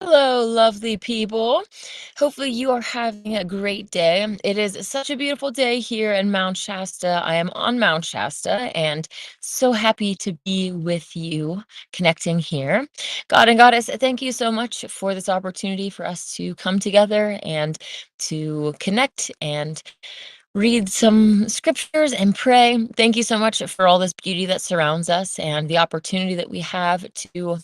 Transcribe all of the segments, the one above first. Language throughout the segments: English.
Hello, lovely people. Hopefully, you are having a great day. It is such a beautiful day here in Mount Shasta. I am on Mount Shasta and so happy to be with you connecting here. God and Goddess, thank you so much for this opportunity for us to come together and to connect and read some scriptures and pray. Thank you so much for all this beauty that surrounds us and the opportunity that we have to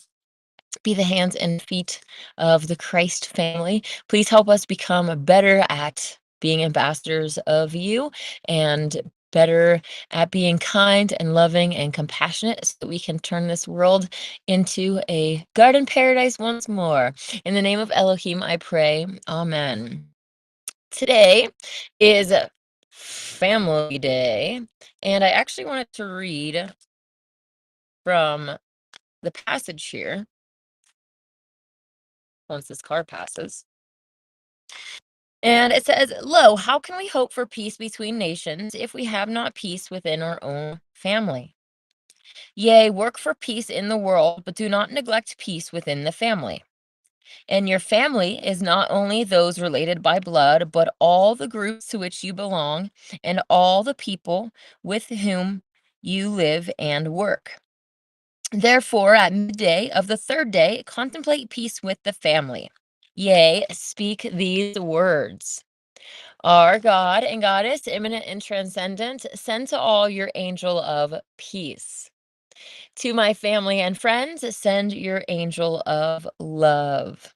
be the hands and feet of the Christ family. Please help us become better at being ambassadors of you and better at being kind and loving and compassionate so that we can turn this world into a garden paradise once more. In the name of Elohim, I pray. Amen. Today is Family Day, and I actually wanted to read from the passage here once this car passes. And it says, Lo, how can we hope for peace between nations if we have not peace within our own family? Yea, work for peace in the world, but do not neglect peace within the family. And your family is not only those related by blood, but all the groups to which you belong and all the people with whom you live and work. Therefore, at midday of the third day, contemplate peace with the family. Yea, speak these words. Our God and Goddess, immanent and transcendent, send to all your angel of peace. To my family and friends, send your angel of love.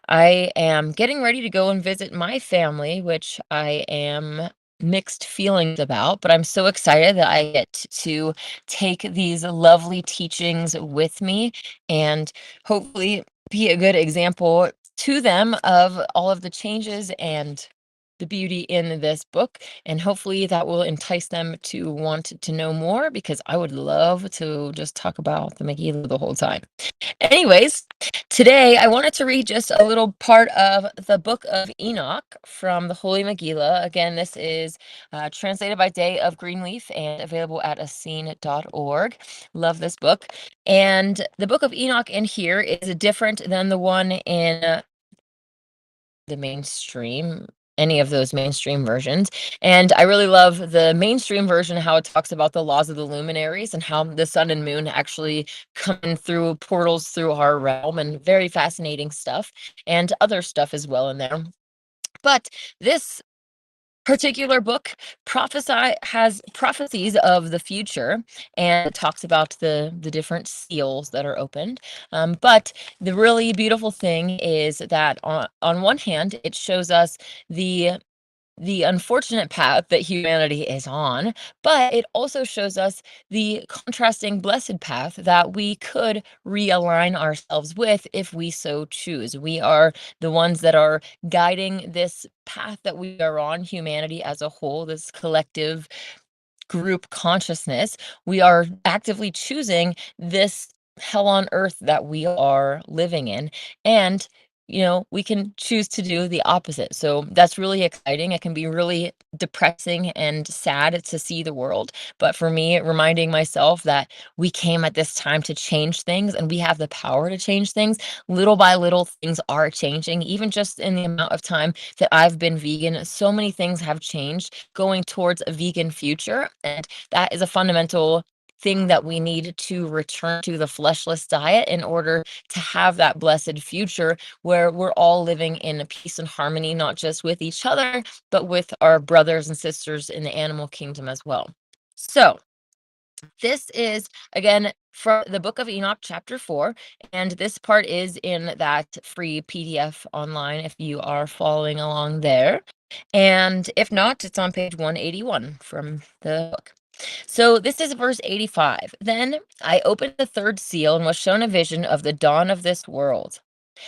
I am getting ready to go and visit my family, which I am mixed feelings about, but I'm so excited that I get to take these lovely teachings with me and hopefully be a good example to them of all of the changes and the beauty in this book, and hopefully that will entice them to want to know more because I would love to just talk about the Megillah the whole time. Anyways, today I wanted to read just a little part of the book of Enoch from the Holy Megillah. Again, this is translated by Day of Greenleaf and available at Essene.org. Love this book. And the book of Enoch in here is different than the one in the mainstream, any of those mainstream versions. And I really love the mainstream version, how it talks about the laws of the luminaries and how the sun and moon actually come in through portals through our realm, and very fascinating stuff, and other stuff as well in there. But this particular book has prophecies of the future, and it talks about the different seals that are opened. But the really beautiful thing is that on one hand it shows us the unfortunate path that humanity is on, but it also shows us the contrasting blessed path that we could realign ourselves with if we so choose. We are the ones that are guiding this path that we are on, humanity as a whole, this collective group consciousness. We are actively choosing this hell on earth that we are living in. And we can choose to do the opposite. So that's really exciting. It can be really depressing and sad to see the world. But for me, reminding myself that we came at this time to change things and we have the power to change things. Little by little, things are changing. Even just in the amount of time that I've been vegan, so many things have changed going towards a vegan future. And that is a fundamental thing that we need to return to the fleshless diet in order to have that blessed future where we're all living in peace and harmony, not just with each other, but with our brothers and sisters in the animal kingdom as well. So, this is again from the book of Enoch, chapter 4, and this part is in that free PDF online if you are following along there. And if not, it's on page 181 from the book. So this is verse 85. Then I opened the third seal and was shown a vision of the dawn of this world.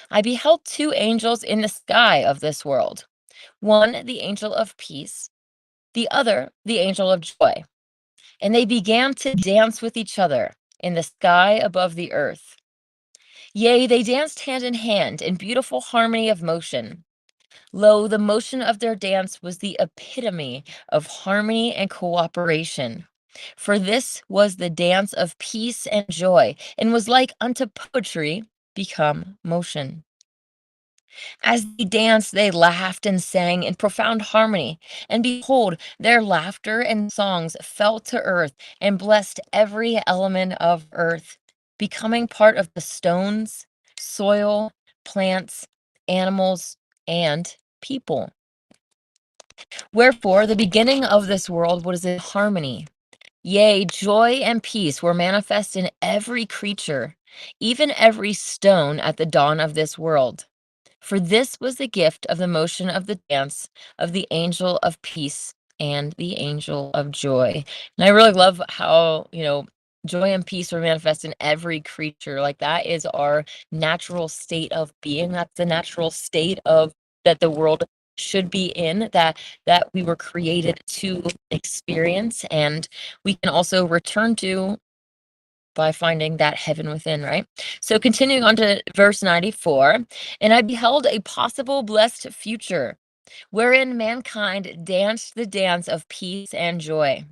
I beheld two angels in the sky of this world, one the angel of peace, the other the angel of joy. And they began to dance with each other in the sky above the earth. Yea, they danced hand in hand in beautiful harmony of motion. Lo, the motion of their dance was the epitome of harmony and cooperation. For this was the dance of peace and joy, and was like unto poetry become motion. As they danced, they laughed and sang in profound harmony. And behold, their laughter and songs fell to earth and blessed every element of earth, becoming part of the stones, soil, plants, animals, and people. Wherefore, the beginning of this world was in harmony. Yea, joy and peace were manifest in every creature, even every stone at the dawn of this world. For this was the gift of the motion of the dance of the angel of peace and the angel of joy. And I really love how, joy and peace were manifest in every creature. Like that is our natural state of being. That's the natural state of that the world should be in, that we were created to experience, and we can also return to by finding that heaven within, right? So continuing on to verse 94, and I beheld a possible blessed future wherein mankind danced the dance of peace and joy.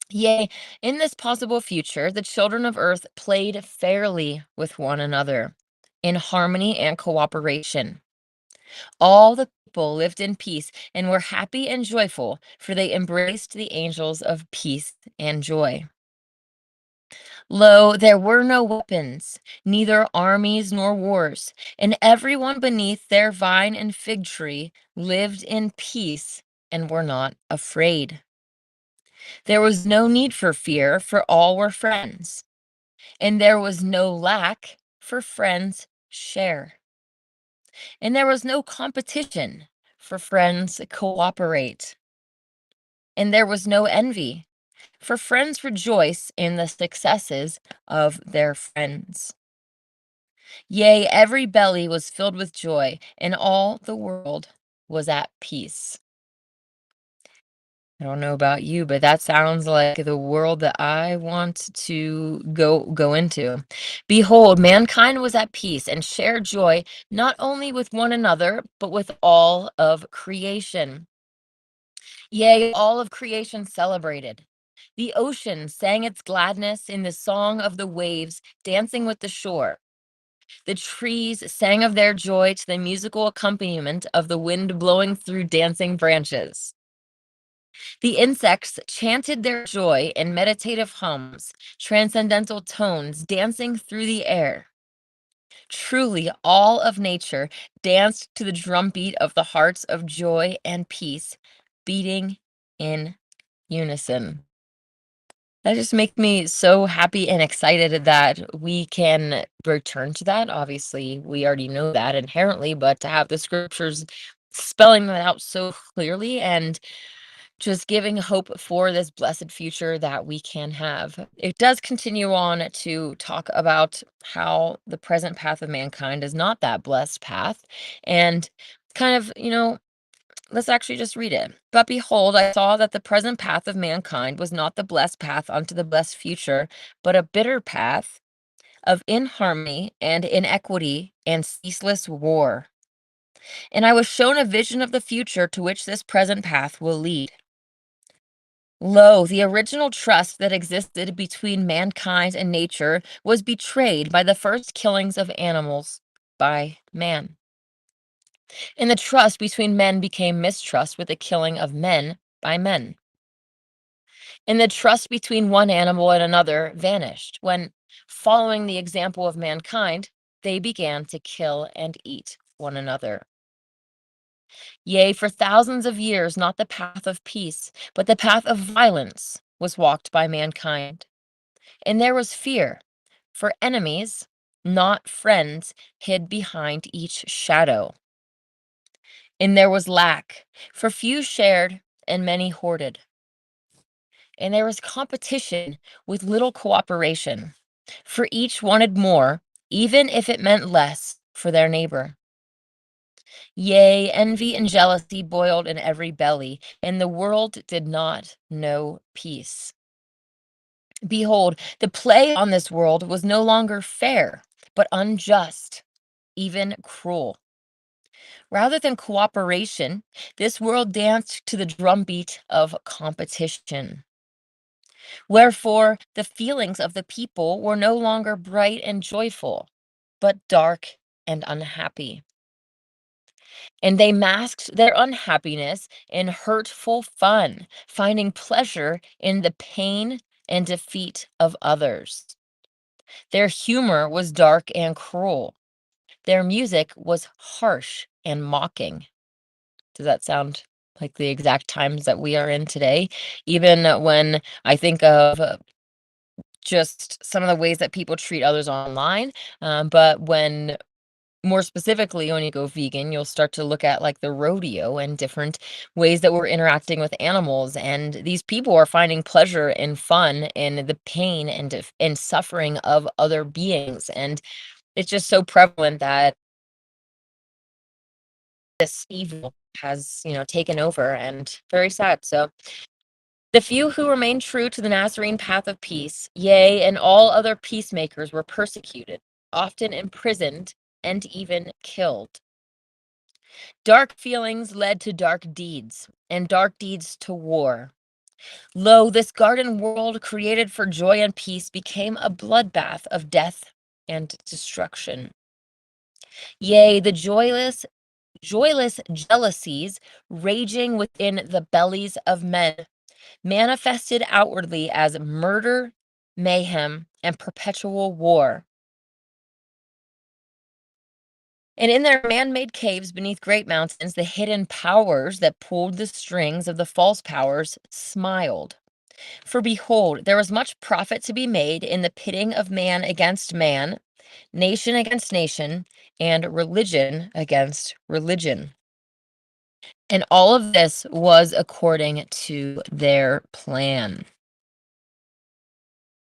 Yea, in this possible future, the children of earth played fairly with one another in harmony and cooperation. All the people lived in peace and were happy and joyful, for they embraced the angels of peace and joy. Lo, there were no weapons, neither armies nor wars, and everyone beneath their vine and fig tree lived in peace and were not afraid. There was no need for fear, for all were friends, and there was no lack, for friends share. And there was no competition, for friends cooperate. And there was no envy, for friends rejoice in the successes of their friends. Yea, every belly was filled with joy, and all the world was at peace. I don't know about you, but that sounds like the world that I want to go into. Behold, mankind was at peace and shared joy not only with one another, but with all of creation. Yea, all of creation celebrated. The ocean sang its gladness in the song of the waves dancing with the shore. The trees sang of their joy to the musical accompaniment of the wind blowing through dancing branches. The insects chanted their joy in meditative hums, transcendental tones dancing through the air. Truly, all of nature danced to the drumbeat of the hearts of joy and peace, beating in unison. That just makes me so happy and excited that we can return to that. Obviously, we already know that inherently, but to have the scriptures spelling that out so clearly and just giving hope for this blessed future that we can have. It does continue on to talk about how the present path of mankind is not that blessed path. And kind of, let's actually just read it. But behold, I saw that the present path of mankind was not the blessed path unto the blessed future, but a bitter path of inharmony and inequity and ceaseless war. And I was shown a vision of the future to which this present path will lead. Lo, the original trust that existed between mankind and nature was betrayed by the first killings of animals by man. And the trust between men became mistrust with the killing of men by men. And the trust between one animal and another vanished when, following the example of mankind, they began to kill and eat one another. Yea, for thousands of years, not the path of peace, but the path of violence was walked by mankind. And there was fear, for enemies, not friends, hid behind each shadow. And there was lack, for few shared and many hoarded. And there was competition with little cooperation, for each wanted more, even if it meant less for their neighbor. Yea, envy and jealousy boiled in every belly, and the world did not know peace. Behold, the play on this world was no longer fair, but unjust, even cruel. Rather than cooperation, this world danced to the drumbeat of competition. Wherefore, the feelings of the people were no longer bright and joyful, but dark and unhappy. And they masked their unhappiness in hurtful fun, finding pleasure in the pain and defeat of others. Their humor was dark and cruel. Their music was harsh and mocking. Does that sound like the exact times that we are in today? Even when I think of just some of the ways that people treat others online, but when more specifically, when you go vegan, you'll start to look at like the rodeo and different ways that we're interacting with animals. And these people are finding pleasure and fun in the pain and suffering of other beings. And it's just so prevalent that this evil has, taken over, and very sad. So the few who remained true to the Nazarene path of peace, yea, and all other peacemakers were persecuted, often imprisoned, and even killed. Dark feelings led to dark deeds, and dark deeds to war. Lo, this garden world created for joy and peace became a bloodbath of death and destruction. Yea, the joyless jealousies raging within the bellies of men manifested outwardly as murder, mayhem, and perpetual war. And in their man made caves beneath great mountains, the hidden powers that pulled the strings of the false powers smiled. For behold, there was much profit to be made in the pitting of man against man, nation against nation, and religion against religion. And all of this was according to their plan.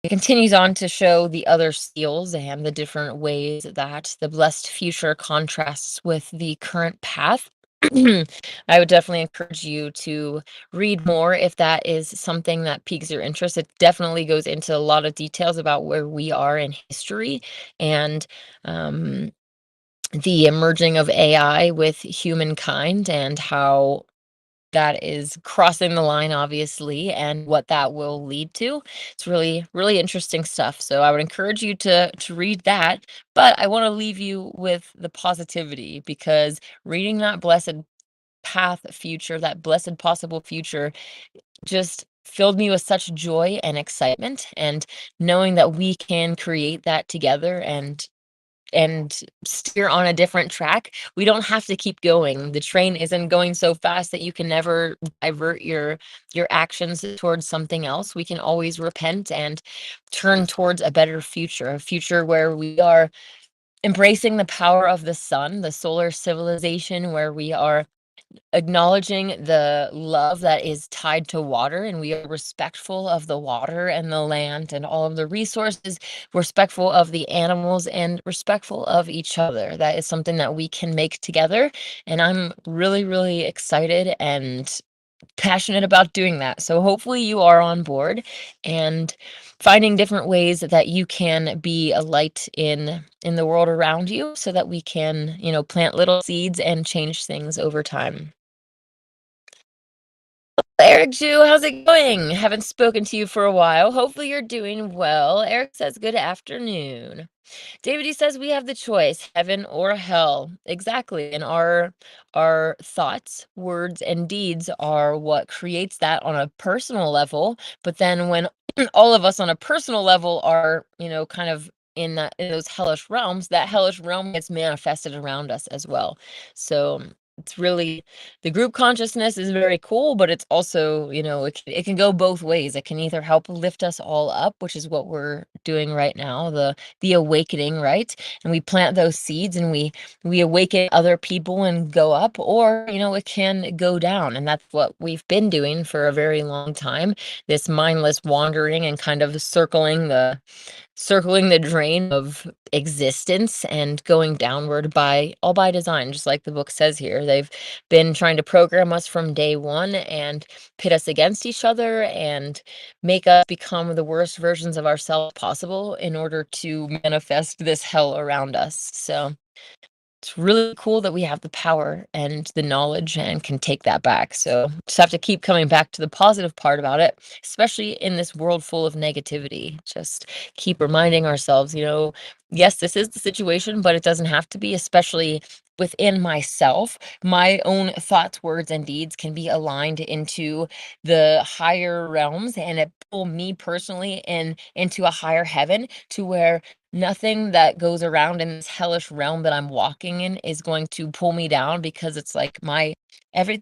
It continues on to show the other seals and the different ways that the blessed future contrasts with the current path. I would definitely encourage you to read more if that is something that piques your interest. It definitely goes into a lot of details about where we are in history and the emerging of AI with humankind and how that is crossing the line, obviously, and what that will lead to. It's really, really interesting stuff. So I would encourage you to read that. But I want to leave you with the positivity, because reading that blessed path future, that blessed possible future, just filled me with such joy and excitement, and knowing that we can create that together and steer on a different track. We don't have to keep going. The train isn't going so fast that you can never divert your actions towards something else. We can always repent and turn towards a better future, a future where we are embracing the power of the sun, the solar civilization, where we are acknowledging the love that is tied to water, and we are respectful of the water and the land and all of the resources, respectful of the animals, and respectful of each other. That is something that we can make together, and I'm really, really excited and passionate about doing that. So hopefully you are on board and finding different ways that you can be a light in the world around you, so that we can, plant little seeds and change things over time. Eric Jew, how's it going? Haven't spoken to you for a while. Hopefully you're doing well. Eric says good afternoon. David, he says we have the choice, heaven or hell. Exactly. And our thoughts, words, and deeds are what creates that on a personal level. But then when all of us on a personal level are, kind of in those hellish realms, that hellish realm gets manifested around us as well. So it's really, the group consciousness is very cool, but it's also, it can go both ways. It can either help lift us all up, which is what we're doing right now, the awakening, right? And we plant those seeds and we awaken other people and go up, or it can go down. And that's what we've been doing for a very long time, this mindless wandering and kind of circling the drain of existence and going downward, by design, just like the book says here. They've been trying to program us from day one and pit us against each other and make us become the worst versions of ourselves possible in order to manifest this hell around us. So it's really cool that we have the power and the knowledge and can take that back. So just have to keep coming back to the positive part about it, especially in this world full of negativity. Just keep reminding ourselves, yes, this is the situation, but it doesn't have to be, especially within myself. My own thoughts, words, and deeds can be aligned into the higher realms, and it pull me personally into a higher heaven, to where nothing that goes around in this hellish realm that I'm walking in is going to pull me down, because it's like my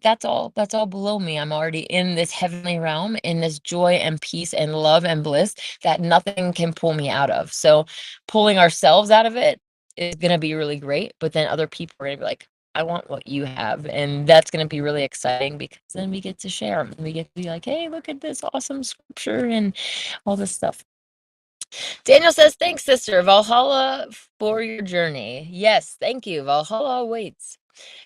that's all below me. I'm already in this heavenly realm, in this joy and peace and love and bliss that nothing can pull me out of. So pulling ourselves out of it is gonna be really great, but then other people are gonna be like, "I want what you have," and that's gonna be really exciting, because then we get to share 'em, and we get to be like, "Hey, look at this awesome scripture," and all this stuff. Daniel says, "Thanks, sister. Valhalla for your journey." Yes, thank you. Valhalla awaits.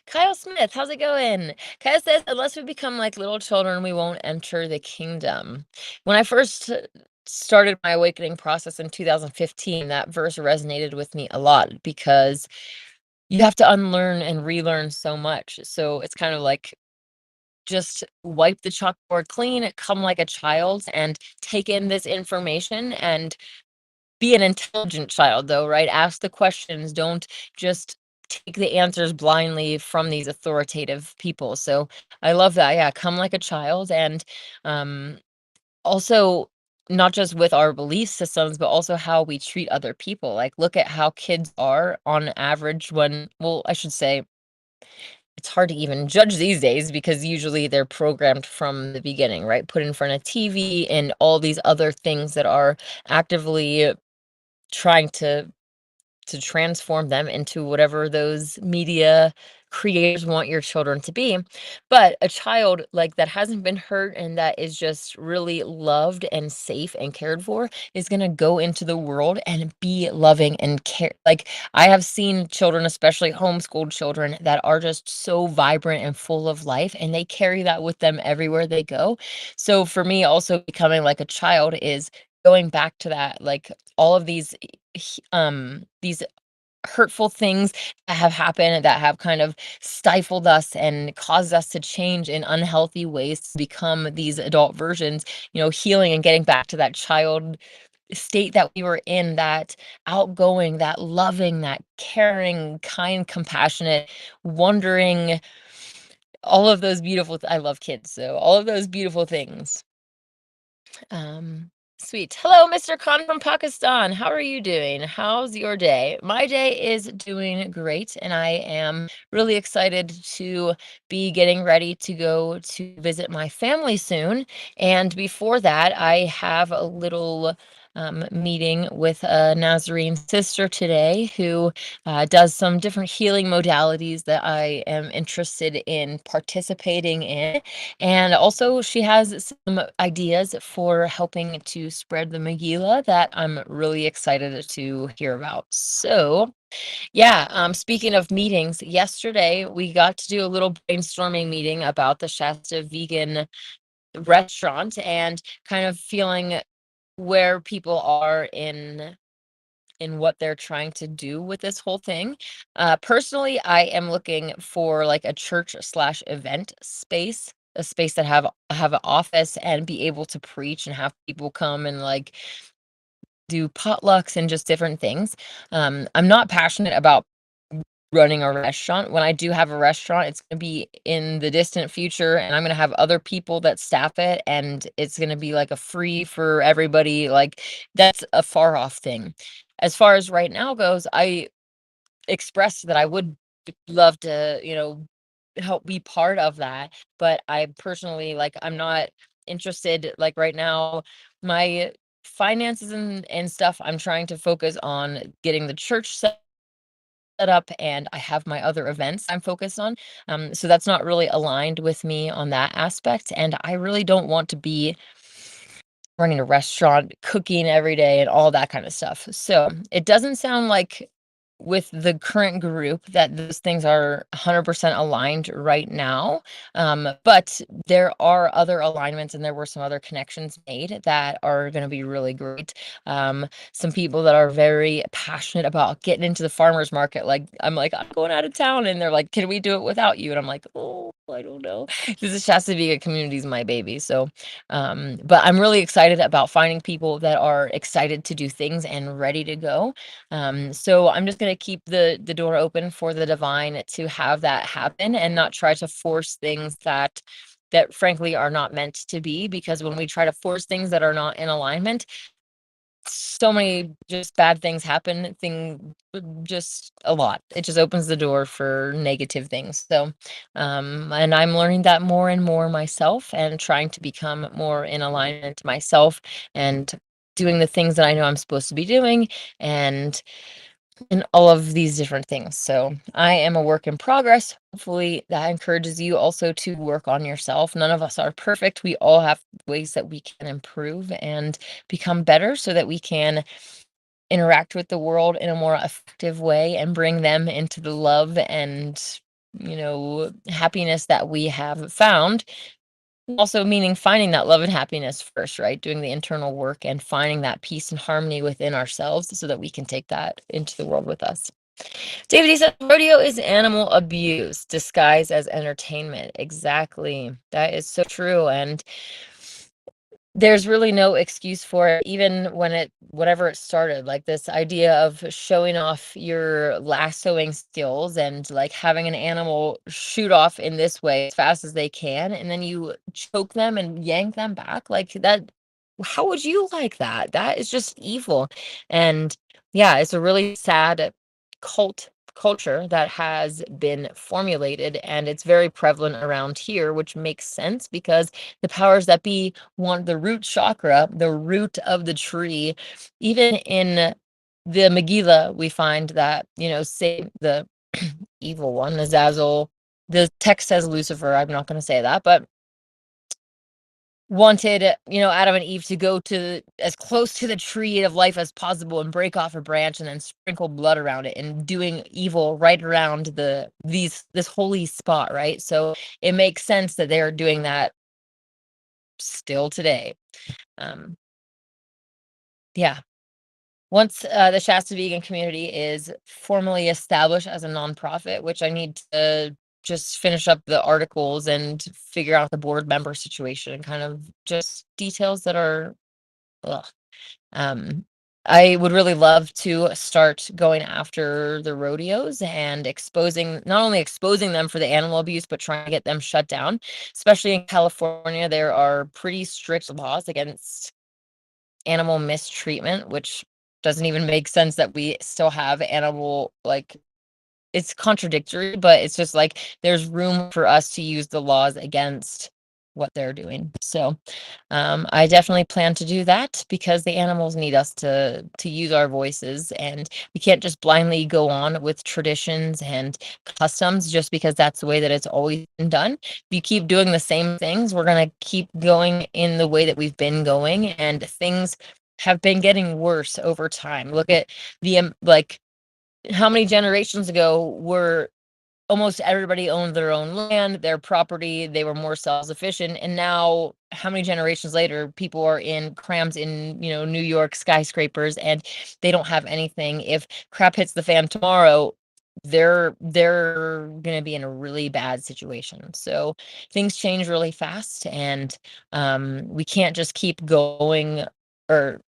Kyle Smith, how's it going? Kyle says, "Unless we become like little children, we won't enter the kingdom." When I first started my awakening process in 2015, that verse resonated with me a lot, because you have to unlearn and relearn so much. So it's kind of like, just wipe the chalkboard clean, come like a child, and take in this information, and be an intelligent child, though, right? Ask the questions. Don't just take the answers blindly from these authoritative people. So I love that. Yeah, come like a child. And um, also, not just with our belief systems, but also how we treat other people. Like, look at how kids are on average when, well, I should say, it's hard to even judge these days, because usually they're programmed from the beginning, right? Put in front of TV and all these other things that are actively trying to transform them into whatever those media creators want your children to be. But a child like that hasn't been hurt, and that is just really loved and safe and cared for, is going to go into the world and be loving and care. Like, I have seen children, especially homeschooled children, that are just so vibrant and full of life, and they carry that with them everywhere they go. So for me, also becoming like a child is going back to that, like, all of these hurtful things that have happened, that have kind of stifled us and caused us to change in unhealthy ways to become these adult versions, healing and getting back to that child state that we were in, that outgoing, that loving, that caring, kind, compassionate, wondering, all of those beautiful I love kids, so all of those beautiful things. Um, Sweet. Hello, Mr. Khan from Pakistan. How are you doing? How's your day? My day is doing great, and I am really excited to be getting ready to go to visit my family soon. And before that, I have a little meeting with a Nazarene sister today, who does some different healing modalities that I am interested in participating in. And also, she has some ideas for helping to spread the Megillah that I'm really excited to hear about. So, yeah, speaking of meetings, yesterday we got to do a little brainstorming meeting about the Shasta Vegan restaurant, and kind of feeling where people are in what they're trying to do with this whole thing. Personally, I am looking for like a church slash event space, a space that have an office and be able to preach and have people come and like do potlucks and just different things. I'm not passionate about running a restaurant. When I do have a restaurant, it's gonna be in the distant future, and I'm gonna have other people that staff it, and it's gonna be like a free for everybody. Like, that's a far off thing. As far as right now goes, I expressed that I would love to, help be part of that. But I personally, like, I'm not interested, like, right now. My finances and stuff, I'm trying to focus on getting the church set up, and I have my other events I'm focused on. So that's not really aligned with me on that aspect. And I really don't want to be running a restaurant, cooking every day, and all that kind of stuff. So it doesn't sound like with the current group that those things are 100% aligned right now. But there are other alignments and there were some other connections made that are going to be really great. Some people that are very passionate about getting into the farmers market. Like, I'm like, I'm going out of town, and they're like, can we do it without you? And I'm like, oh, I don't know. This is Shasta Vega community is my baby. So, but I'm really excited about finding people that are excited to do things and ready to go. So I'm just going to keep the door open for the divine to have that happen and not try to force things that frankly are not meant to be, because when we try to force things that are not in alignment, so many just bad things happen. Just a lot. It just opens the door for negative things. So and I'm learning that more and more myself, and trying to become more in alignment myself, and doing the things that I know I'm supposed to be doing, and all of these different things. So I am a work in progress. Hopefully that encourages you also to work on yourself. None of us are perfect. We all have ways that we can improve and become better, so that we can interact with the world in a more effective way and bring them into the love and, happiness that we have found. Also, meaning finding that love and happiness first, right? Doing the internal work and finding that peace and harmony within ourselves, so that we can take that into the world with us. David, he said, rodeo is animal abuse disguised as entertainment. Exactly. That is so true. And there's really no excuse for it, even when whatever it started, like this idea of showing off your lassoing skills and like having an animal shoot off in this way as fast as they can, and then you choke them and yank them back like that. How would you like that? That is just evil. And yeah, it's a really sad culture that has been formulated, and it's very prevalent around here, which makes sense because the powers that be want the root chakra, the root of the tree. Even in the Megillah, we find that, say the evil one, Azazel, the text says Lucifer, I'm not going to say that, but wanted, Adam and Eve to go to as close to the tree of life as possible and break off a branch and then sprinkle blood around it, and doing evil right around this holy spot, right? So it makes sense that they're doing that still today. Um, yeah. Once the Shasta Vegan community is formally established as a nonprofit, which I need to just finish up the articles and figure out the board member situation and kind of just details that are, ugh. Um, I would really love to start going after the rodeos and not only exposing them for the animal abuse, but trying to get them shut down. Especially in California, there are pretty strict laws against animal mistreatment, which doesn't even make sense that we still have animal, like, it's contradictory, but it's just like there's room for us to use the laws against what they're doing. So I definitely plan to do that, because the animals need us to use our voices, and we can't just blindly go on with traditions and customs just because that's the way that it's always been done. If you keep doing the same things, we're going to keep going in the way that we've been going, and things have been getting worse over time. Look at like, how many generations ago were almost everybody owned their own land, their property, they were more self-sufficient, and now how many generations later people are in crams in, New York skyscrapers, and they don't have anything. If crap hits the fan tomorrow, they're going to be in a really bad situation. So things change really fast, and we can't just keep going, or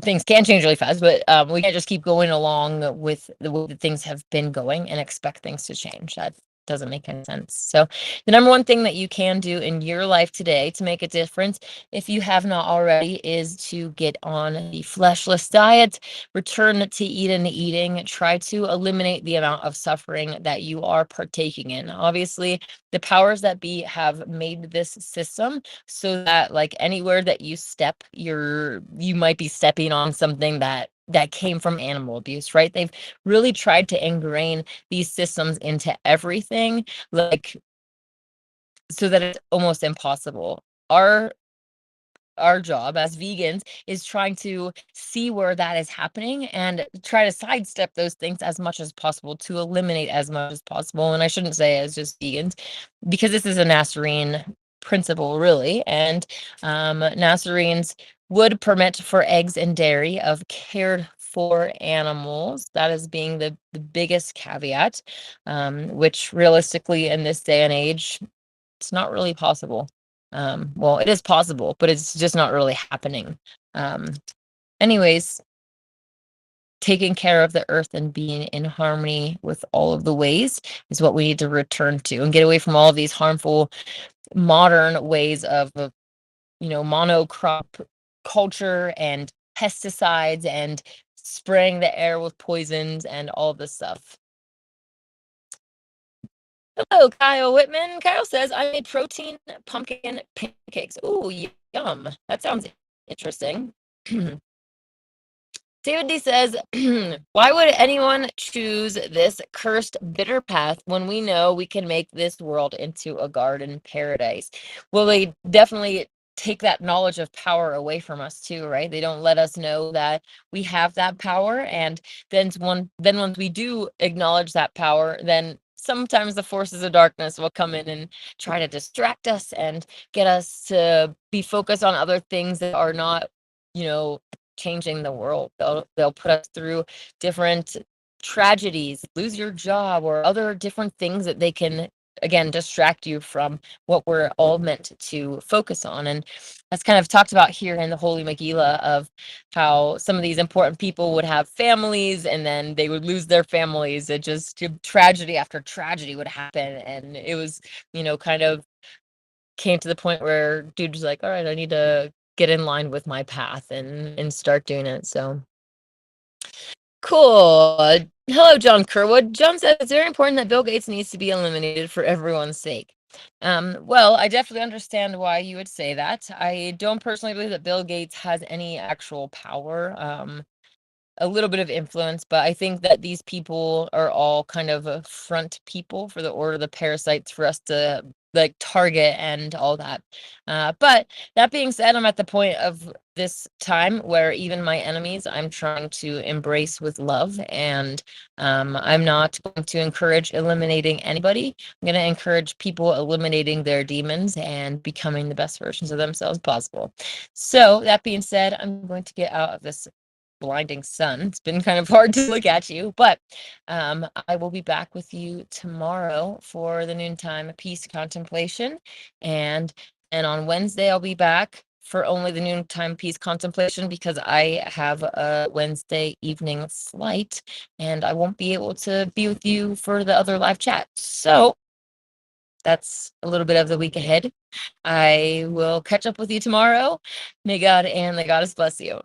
things can change really fast, but we can't just keep going along with the way that things have been going and expect things to change. That doesn't make any sense. So the number one thing that you can do in your life today to make a difference, if you have not already, is to get on the fleshless diet, return to eating, try to eliminate the amount of suffering that you are partaking in. Obviously, the powers that be have made this system so that, like, anywhere that you step, you might be stepping on something that came from animal abuse, right? They've really tried to ingrain these systems into everything, like, so that it's almost impossible. Our our job as vegans is trying to see where that is happening and try to sidestep those things as much as possible to eliminate as much as possible. And I shouldn't say as just vegans, because this is a Nazarene principle, really. And Nazarenes would permit for eggs and dairy of cared for animals. That is being the biggest caveat, which realistically in this day and age, it's not really possible. Well, it is possible, but it's just not really happening. Anyways, taking care of the earth and being in harmony with all of the ways is what we need to return to and get away from all of these harmful modern ways of monocrop culture and pesticides and spraying the air with poisons and all this stuff. Hello, Kyle Whitman. Kyle says, I made protein pumpkin pancakes. Ooh, yum. That sounds interesting. David D says, why would anyone choose this cursed, bitter path when we know we can make this world into a garden paradise? Well, they definitely take that knowledge of power away from us too, right? They don't let us know that we have that power. And then once we do acknowledge that power, then sometimes the forces of darkness will come in and try to distract us and get us to be focused on other things that are not, changing the world. They'll put us through different tragedies, lose your job, or other different things that they can, again, distract you from what we're all meant to focus on. And that's kind of talked about here in the Holy Megillah, of how some of these important people would have families and then they would lose their families. It just tragedy after tragedy would happen. And it was, kind of came to the point where dude was like, all right, I need to get in line with my path and start doing it. So cool. Hello, John Kerwood. John says it's very important that Bill Gates needs to be eliminated for everyone's sake. Well, I definitely understand why you would say that. I don't personally believe that Bill Gates has any actual power. A little bit of influence, but I think that these people are all kind of a front people for the Order of the Parasites for us to like target and all that. But that being said, I'm at the point of this time where even my enemies, I'm trying to embrace with love, and I'm not going to encourage eliminating anybody. I'm going to encourage people eliminating their demons and becoming the best versions of themselves possible. So that being said, I'm going to get out of this blinding sun. It's been kind of hard to look at you, but I will be back with you tomorrow for the noontime peace contemplation, and on Wednesday I'll be back for only the noontime peace contemplation because I have a Wednesday evening flight and I won't be able to be with you for the other live chat. So that's a little bit of the week ahead. I will catch up with you tomorrow. May God and the Goddess bless you.